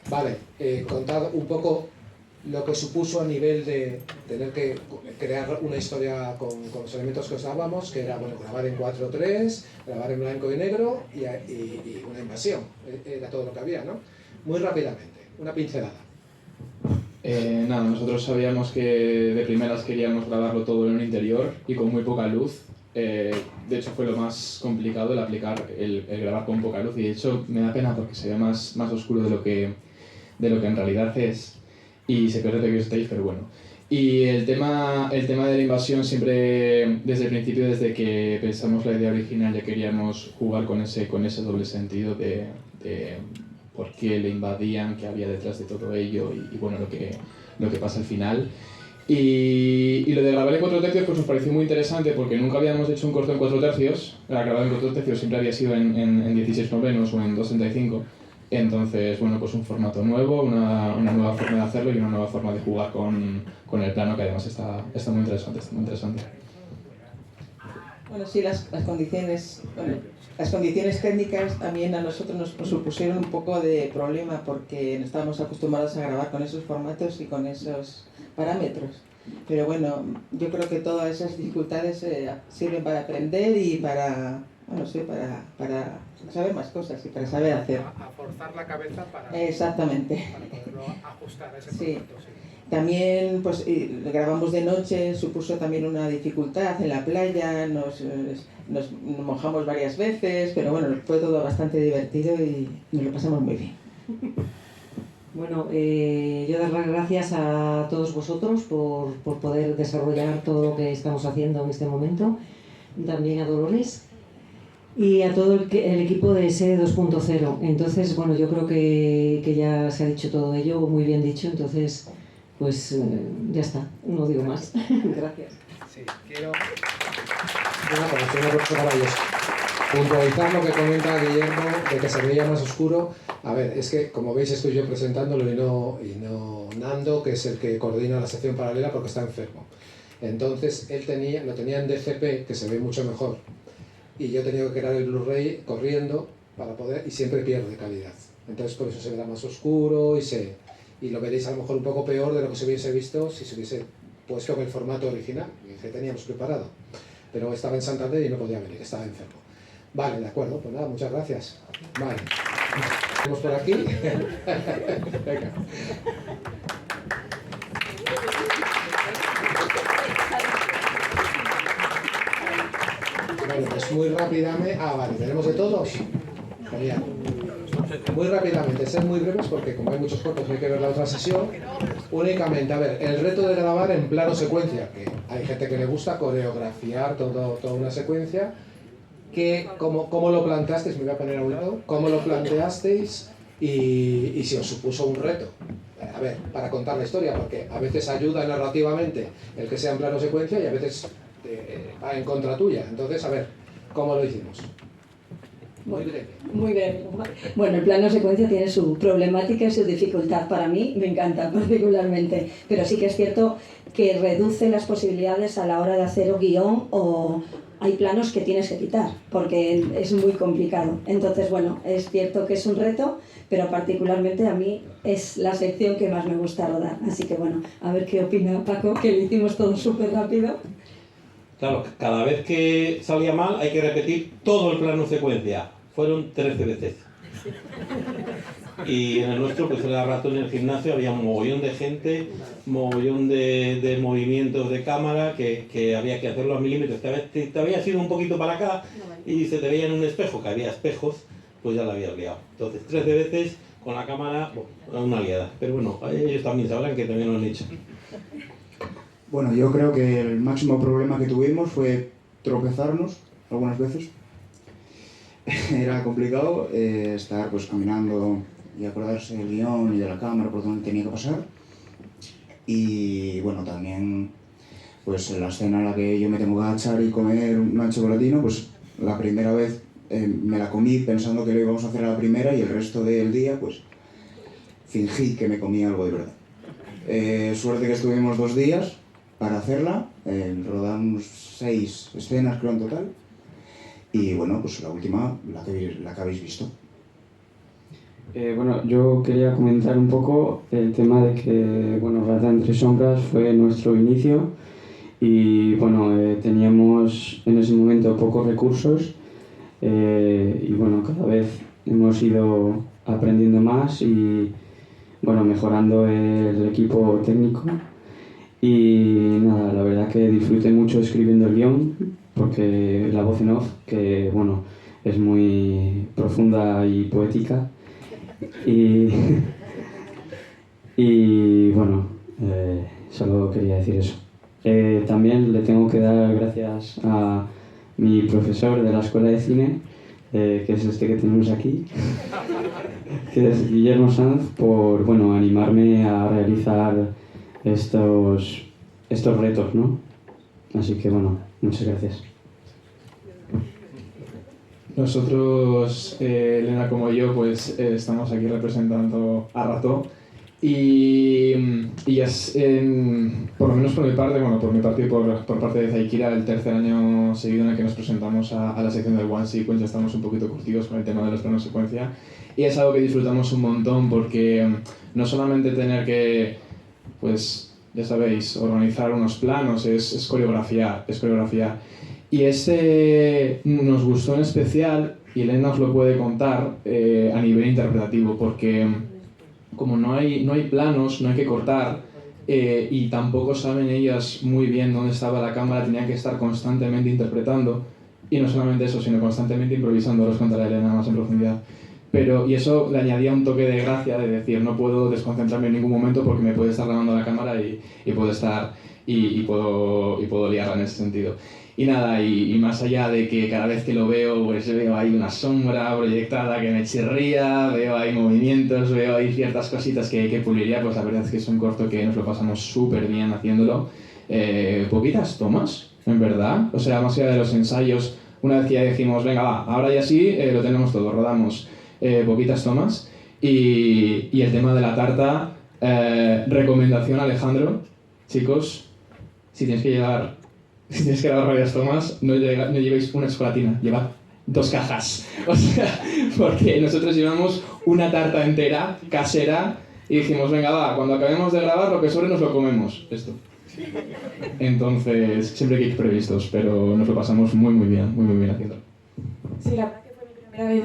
Vale, contad un poco lo que supuso a nivel de tener que crear una historia con los elementos que os dábamos, que era, bueno, grabar en 4:3, grabar en blanco y negro y una invasión. Era todo lo que había, ¿no? Muy rápidamente, una pincelada. Nada, nosotros sabíamos que de primeras queríamos grabarlo todo en un interior y con muy poca luz. De hecho fue lo más complicado el aplicar, el grabar con poca luz, y de hecho me da pena porque se ve más oscuro de lo que en realidad es, y se pierde que estáis, pero bueno. Y el tema de la invasión siempre, desde el principio, desde que pensamos la idea original, ya queríamos jugar con ese doble sentido de por qué le invadían, qué había detrás de todo ello y bueno, lo que pasa al final. Y lo de grabar en 4/3 pues nos pareció muy interesante porque nunca habíamos hecho un corto en 4/3. Grabar en 4/3 siempre había sido en 16/9 o en 2/35. Entonces, bueno, pues un formato nuevo, una nueva forma de hacerlo y una nueva forma de jugar con el plano, que además está muy interesante, Bueno, sí, las condiciones técnicas también a nosotros nos supusieron un poco de problema porque no estábamos acostumbrados a grabar con esos formatos y con esos parámetros. Pero bueno, yo creo que todas esas dificultades sirven para aprender y para saber más cosas y para saber hacer. A forzar la cabeza para, exactamente, para poderlo ajustar a ese sí. formato. Sí. También pues grabamos de noche, supuso también una dificultad en la playa, nos mojamos varias veces, pero bueno, fue todo bastante divertido y nos lo pasamos muy bien. Bueno, yo dar las gracias a todos vosotros por poder desarrollar todo lo que estamos haciendo en este momento, también a Dolores y a todo el equipo de SE 2.0. Entonces, bueno, yo creo que ya se ha dicho todo ello, muy bien dicho, entonces pues ya está, no digo más. Gracias. Sí, quiero puntualizar lo que comenta Guillermo de que se veía más oscuro. A ver, es que como veis estoy yo presentándolo y no Nando, que es el que coordina la sección paralela porque está enfermo. Entonces él lo tenía en DCP, que se ve mucho mejor, y yo he tenido que crear el Blu-ray corriendo para poder, y siempre pierde calidad. Entonces por eso se verá más oscuro y lo veréis a lo mejor un poco peor de lo que se hubiese visto si se hubiese puesto en el formato original que teníamos preparado. Pero estaba en Santander y no podía venir, estaba enfermo. Vale, de acuerdo, pues nada, muchas gracias. Vale. Vamos por aquí. Venga. Bueno, pues muy rápidamente. Vale, ¿tenemos de todos? Genial. Muy rápidamente, ser muy breves porque como hay muchos cortos hay que ver la otra sesión. Únicamente, a ver, el reto de grabar en plano secuencia, que hay gente que le gusta coreografiar toda una secuencia, que cómo lo planteasteis, me voy a poner a un lado, cómo lo planteasteis y si os supuso un reto. A ver, para contar la historia, porque a veces ayuda narrativamente el que sea en plano secuencia y a veces va en contra tuya. Entonces, a ver, ¿cómo lo hicimos? Muy breve. Muy breve. Bueno, el plano secuencia tiene su problemática y su dificultad. Para mí me encanta particularmente, pero sí que es cierto que reduce las posibilidades a la hora de hacer un guión o hay planos que tienes que quitar porque es muy complicado. Entonces, bueno, es cierto que es un reto, pero particularmente a mí es la sección que más me gusta rodar. Así que bueno, a ver qué opina Paco, que lo hicimos todo súper rápido. Claro, cada vez que salía mal hay que repetir todo el plano secuencia. Fueron 13 veces. Y en el nuestro, pues era rato en el gimnasio, había un mogollón de gente, mogollón de movimientos de cámara que había que hacerlo a milímetros. Te habías ido un poquito para acá y se te veía en un espejo, que había espejos, pues ya la habías liado. Entonces, 13 veces con la cámara, bueno, una liada. Pero bueno, ellos también sabrán que también lo han hecho. Bueno, yo creo que el máximo problema que tuvimos fue tropezarnos algunas veces. Era complicado estar pues caminando y acordarse del guión y de la cámara por donde tenía que pasar. Y bueno, también pues en la escena en la que yo me tengo que agachar y comer un chocolatino, pues la primera vez me la comí pensando que lo íbamos a hacer a la primera y el resto del día pues fingí que me comía algo de verdad. Suerte que estuvimos 2 días para hacerla, rodamos 6 escenas creo en total. Y bueno, pues la última, la que habéis visto. Bueno, yo quería comentar un poco el tema de que, bueno, Rata entre sombras fue nuestro inicio y, bueno, teníamos en ese momento pocos recursos y, bueno, cada vez hemos ido aprendiendo más y, bueno, mejorando el equipo técnico y, nada, la verdad que disfruté mucho escribiendo el guión porque la voz en off, que, bueno, es muy profunda y poética. Y, y bueno, solo quería decir eso. También le tengo que dar gracias a mi profesor de la Escuela de Cine, que es este que tenemos aquí, que es Guillermo Sanz, por, bueno, animarme a realizar estos retos, ¿no? Así que, bueno, muchas gracias. Nosotros, Elena como yo, pues estamos aquí representando a Rato y es, por lo menos por mi parte, bueno, por mi parte y por parte de Zaikira, el tercer año seguido en el que nos presentamos a la sección del One Sequence. Estamos un poquito curtidos con el tema de los planos secuencia y es algo que disfrutamos un montón porque no solamente tener que, pues, ya sabéis, organizar unos planos, es coreografiar, Y este nos gustó en especial, y Elena os lo puede contar, a nivel interpretativo, porque como no hay planos, no hay que cortar, y tampoco saben ellas muy bien dónde estaba la cámara, tenían que estar constantemente interpretando, y no solamente eso, sino constantemente improvisando, os contará Elena más en profundidad. Y eso le añadía un toque de gracia, de decir, no puedo desconcentrarme en ningún momento porque me puede estar grabando la cámara y puedo estar, y puedo liarla en ese sentido. Y nada, y más allá de que cada vez que lo veo, pues veo ahí una sombra proyectada que me chirría, veo ahí movimientos, veo ahí ciertas cositas que puliría, pues la verdad es que es un corto que nos lo pasamos súper bien haciéndolo. Poquitas tomas, en verdad, o sea, más allá de los ensayos, una vez que ya dijimos, venga va, ahora ya sí, lo tenemos todo, rodamos poquitas tomas. Y el tema de la tarta, recomendación Alejandro, chicos, si tienes que grabar varias tomas, no llevéis una chocolatina, llevad 2 cajas. O sea, porque nosotros llevamos una tarta entera, casera, y dijimos, venga, va, cuando acabemos de grabar, lo que sobre nos lo comemos. Esto. Entonces, siempre hay que ir previstos, pero nos lo pasamos muy bien haciéndolo. Sí, la verdad que fue mi primera vez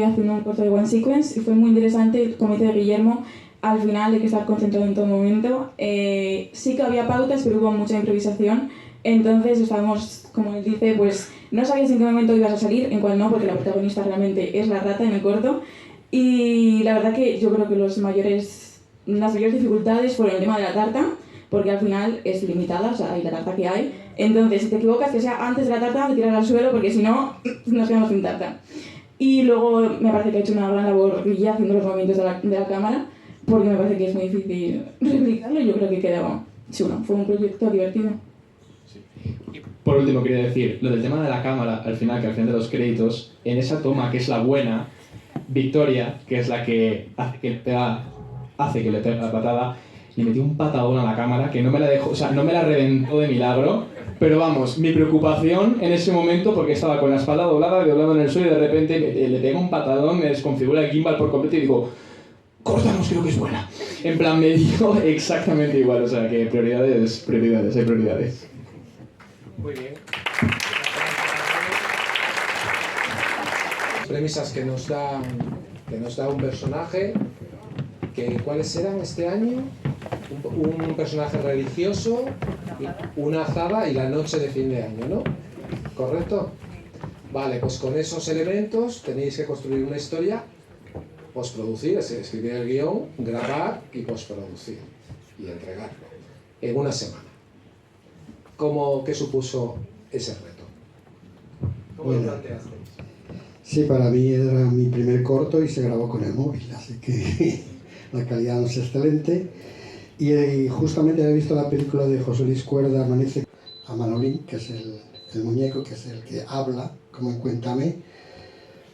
haciendo un corto de One Sequence y fue muy interesante, como dice Guillermo. Al final hay que estar concentrado en todo momento. Sí que había pautas, pero hubo mucha improvisación. Entonces estábamos, como él dice, pues no sabías en qué momento ibas a salir, en cuál no, porque la protagonista realmente es la rata en el corto. Y la verdad que yo creo que las mayores dificultades fueron el tema de la tarta, porque al final es limitada, o sea, hay la tarta que hay. Entonces, si te equivocas, que sea antes de la tarta, que tirar al suelo, porque si no, nos quedamos sin tarta. Y luego me parece que ha hecho una gran labor Guilla haciendo los movimientos de la cámara, porque me parece que es muy difícil replicarlo y yo creo que quedaba chulo. Fue un proyecto divertido. Por último, quería decir, lo del tema de la cámara, al final, que al final de los créditos, en esa toma, que es la buena, Victoria, que es la que hace que le pegue la patada, le metió un patadón a la cámara que no me la dejó, o sea, no me la reventó de milagro, pero vamos, mi preocupación en ese momento, porque estaba con la espalda doblada en el suelo y de repente le pega un patadón, me desconfigura el gimbal por completo y digo, cortamos, creo que es buena. En plan, me dio exactamente igual, o sea, que prioridades, hay prioridades. Muy bien. Las premisas que nos da un personaje, ¿cuáles eran este año? Un personaje religioso, una azada y la noche de fin de año, ¿no? ¿Correcto? Vale, pues con esos elementos tenéis que construir una historia, postproducir, es decir, escribir el guión, grabar y postproducir y entregarlo en una semana. ¿Qué supuso ese reto? ¿Cómo lo planteasteis? Sí, para mí era mi primer corto y se grabó con el móvil, así que la calidad no es excelente. Y justamente he visto la película de José Luis Cuerda, Amanece, a Manolín, que es el muñeco, que es el que habla, como en Cuéntame,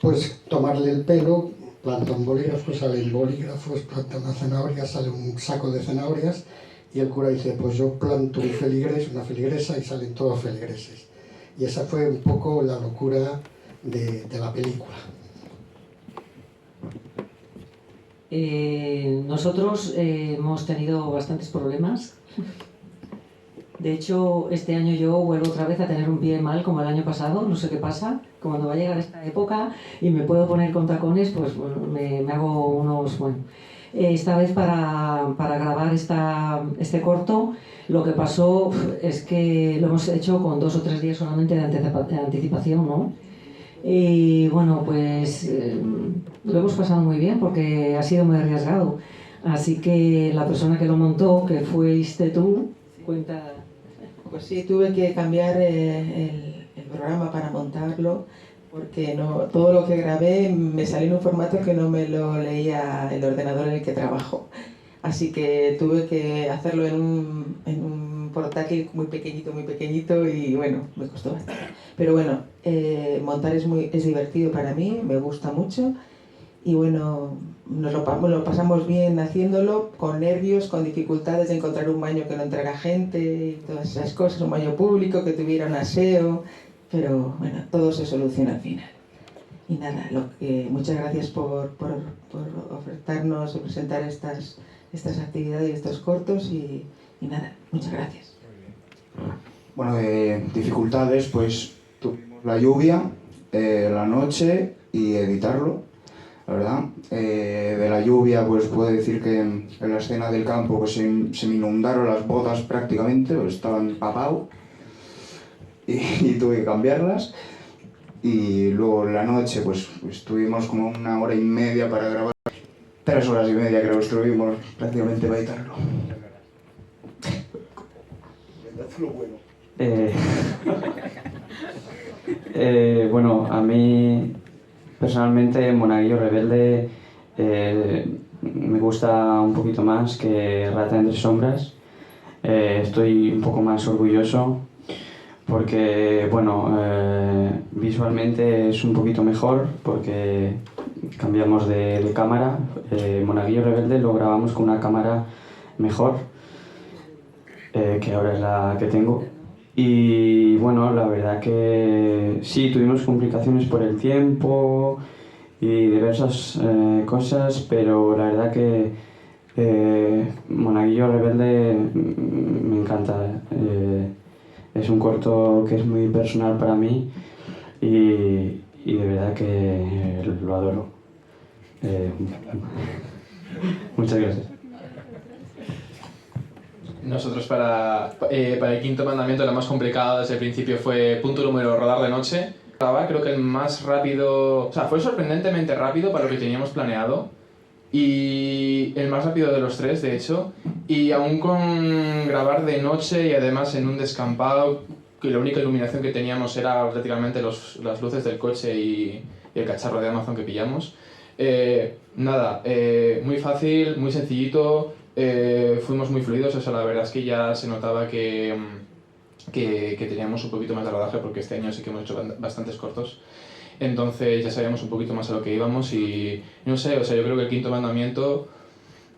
pues tomarle el pelo, planta un bolígrafo, salen bolígrafos, planta una zanahoria, sale un saco de zanahorias, y el cura dice, pues yo planto un feligres, una feligresa, y salen todos feligreses. Y esa fue un poco la locura de la película. Nosotros hemos tenido bastantes problemas. De hecho, este año yo vuelvo otra vez a tener un pie mal como el año pasado, no sé qué pasa. Cuando va a llegar esta época y me puedo poner con tacones, pues bueno, me hago unos... Bueno, esta vez para grabar este corto, lo que pasó es que lo hemos hecho con 2 o 3 días solamente de anticipación, ¿no? Y bueno, pues lo hemos pasado muy bien porque ha sido muy arriesgado. Así que la persona que lo montó, que fuiste tú, cuenta... Pues sí, tuve que cambiar el programa para montarlo porque todo lo que grabé me salió en un formato que no me lo leía el ordenador en el que trabajo. Así que tuve que hacerlo en un portátil muy pequeñito y bueno, me costó bastante. Pero bueno, montar es divertido para mí, me gusta mucho y bueno, nos lo pasamos bien haciéndolo, con nervios, con dificultades de encontrar un baño que no entrara gente y todas esas cosas, un baño público que tuviera un aseo, pero bueno, todo se soluciona al final. Y nada, muchas gracias por ofertarnos y presentar estas actividades y estos cortos y nada, muchas gracias. Bueno, de dificultades, pues tuvimos la lluvia, la noche y editarlo, la verdad. De la lluvia, pues puedo decir que en la escena del campo pues se me inundaron las botas prácticamente, pues estaban empapados y tuve que cambiarlas. Y luego en la noche, pues estuvimos como 1 hora y media para grabar. 3 horas y media creo que estuvimos prácticamente para editarlo. Bueno, a mí personalmente Monaguillo Rebelde me gusta un poquito más que Rata entre sombras. Estoy un poco más orgulloso porque, bueno, visualmente es un poquito mejor porque cambiamos de cámara. Monaguillo Rebelde lo grabamos con una cámara mejor, que ahora es la que tengo. Y bueno, la verdad que sí, tuvimos complicaciones por el tiempo y diversas cosas, pero la verdad que Monaguillo Rebelde me encanta. Es un corto que es muy personal para mí y de verdad que lo adoro. Muchas gracias. Nosotros para el quinto mandamiento lo más complicado desde el principio fue punto número rodar de noche. Creo que el más rápido, o sea, fue sorprendentemente rápido para lo que teníamos planeado y el más rápido de los 3 de hecho, y aún con grabar de noche y además en un descampado que la única iluminación que teníamos era prácticamente las luces del coche y el cacharro de Amazon que pillamos. Muy fácil, muy sencillito. Fuimos muy fluidos, o sea, la verdad es que ya se notaba que teníamos un poquito más de rodaje porque este año sí que hemos hecho bastantes cortos, entonces ya sabíamos un poquito más a lo que íbamos y no sé, o sea, yo creo que el quinto mandamiento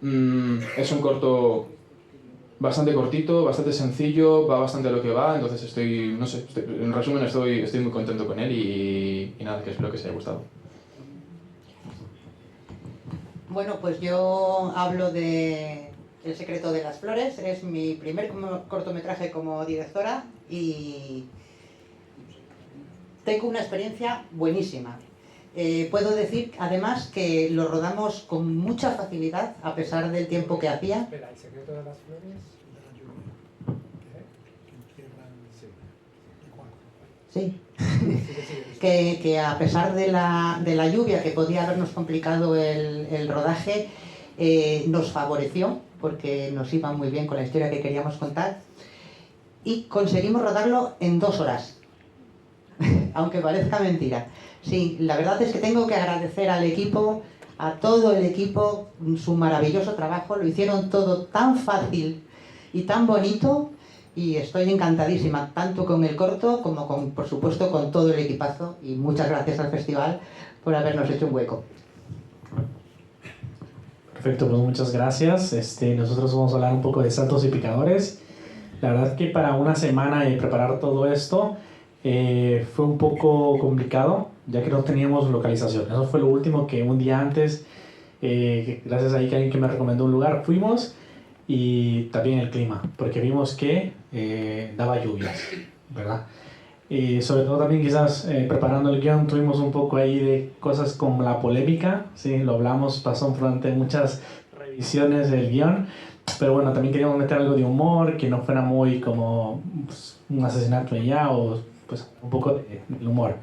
es un corto bastante cortito, bastante sencillo, va bastante a lo que va, entonces en resumen estoy muy contento con él y nada, que espero que os haya gustado. Bueno, pues yo hablo de El secreto de las flores. Es mi primer cortometraje como directora y tengo una experiencia buenísima. Puedo decir, además, que lo rodamos con mucha facilidad, a pesar del tiempo que hacía. Espera, ¿El secreto de las flores? Sí. que a pesar de la lluvia que podía habernos complicado el rodaje, nos favoreció porque nos iba muy bien con la historia que queríamos contar y conseguimos rodarlo en 2 horas, aunque parezca mentira. Sí, la verdad es que tengo que agradecer al equipo, a todo el equipo, su maravilloso trabajo. Lo hicieron todo tan fácil y tan bonito. Y estoy encantadísima, tanto con el corto como por supuesto, con todo el equipazo. Y muchas gracias al festival por habernos hecho un hueco. Perfecto, pues muchas gracias. Nosotros vamos a hablar un poco de Santos y Picadores. La verdad que para una semana de preparar todo esto fue un poco complicado, ya que no teníamos localización. Eso fue lo último, que un día antes gracias a alguien que me recomendó un lugar, fuimos, y también el clima, porque vimos que daba lluvias, ¿verdad? Y sobre todo también quizás preparando el guión tuvimos un poco ahí de cosas como la polémica, ¿sí? Lo hablamos, pasó durante muchas revisiones del guión, pero bueno, también queríamos meter algo de humor, que no fuera muy como pues, un asesinato ya, o pues un poco de humor.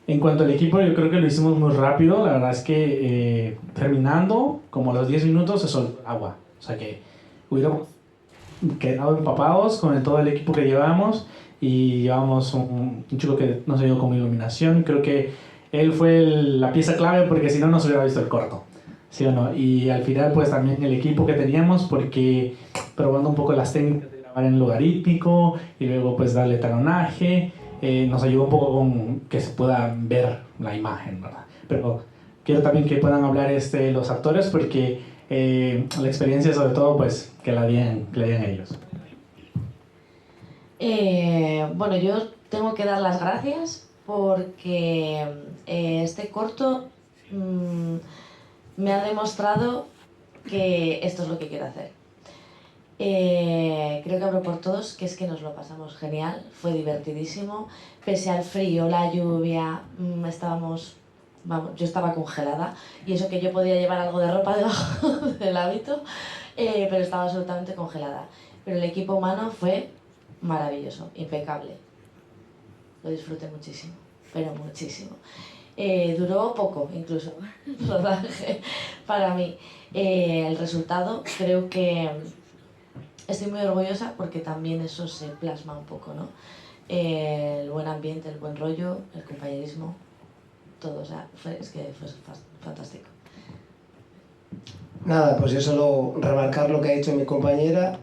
En cuanto al equipo, yo creo que lo hicimos muy rápido, la verdad es que terminando, como a los 10 minutos se soltó el agua, o sea que hubiéramos quedado empapados con todo el equipo que llevábamos, y llevábamos un chico que nos ayudó con iluminación. Creo que él fue la pieza clave, porque si no, no se hubiera visto el corto, ¿sí o no? Y al final pues también el equipo que teníamos, porque probando un poco las técnicas de grabar en logarítmico y luego pues darle talonaje, nos ayudó un poco con que se pueda ver la imagen, ¿verdad? Pero quiero también que puedan hablar los actores, porque la experiencia sobre todo pues que la den ellos. Bueno, yo tengo que dar las gracias porque este corto me ha demostrado que esto es lo que quiero hacer. Creo que hablo por todos, que es que nos lo pasamos genial, fue divertidísimo, pese al frío, la lluvia, yo estaba congelada, y eso que yo podía llevar algo de ropa debajo del hábito, pero estaba absolutamente congelada. Pero el equipo humano fue maravilloso, impecable. Lo disfruté muchísimo, pero muchísimo. Duró poco, incluso, el rodaje para mí. El resultado, creo que estoy muy orgullosa, porque también eso se plasma un poco, ¿no? El buen ambiente, el buen rollo, el compañerismo, todo, o sea, es que fue fantástico. Nada, pues yo solo remarcar lo que ha dicho mi compañera.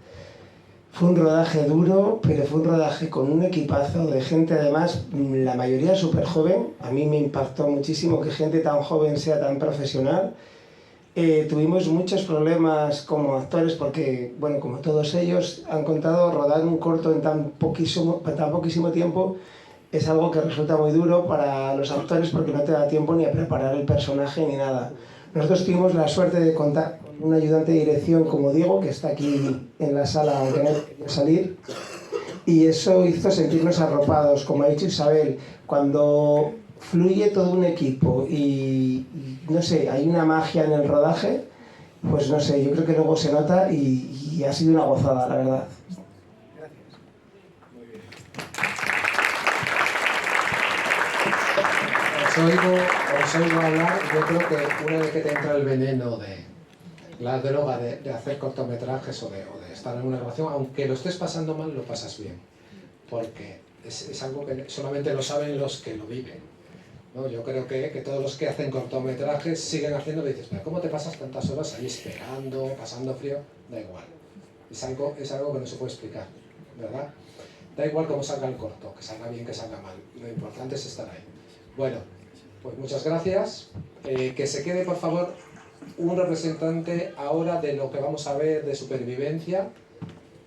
Fue un rodaje duro, pero fue un rodaje con un equipazo de gente, además, la mayoría súper joven. A mí me impactó muchísimo que gente tan joven sea tan profesional. Tuvimos muchos problemas como actores porque, bueno, como todos ellos han contado, rodar un corto en tan poquísimo tiempo es algo que resulta muy duro para los actores, porque no te da tiempo ni a preparar el personaje ni nada. Nosotros tuvimos la suerte de contar con un ayudante de dirección como Diego, que está aquí en la sala, aunque no quería salir, y eso hizo sentirnos arropados. Como ha dicho Isabel, cuando fluye todo un equipo y no sé, hay una magia en el rodaje, pues no sé, yo creo que luego se nota y ha sido una gozada, la verdad. Os oigo hablar. Yo creo que una vez que te entra el veneno de la droga de hacer cortometrajes o de estar en una grabación, aunque lo estés pasando mal, lo pasas bien, porque es algo que solamente lo saben los que lo viven, ¿no? Yo creo que todos los que hacen cortometrajes siguen haciendo, y dices, pero ¿cómo te pasas tantas horas ahí esperando, pasando frío? Da igual, es algo que no se puede explicar, ¿verdad? Da igual cómo salga el corto, que salga bien, que salga mal, lo importante es estar ahí. Bueno, pues muchas gracias. Que se quede, por favor, un representante ahora de lo que vamos a ver de supervivencia,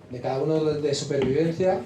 de cada uno de supervivencia.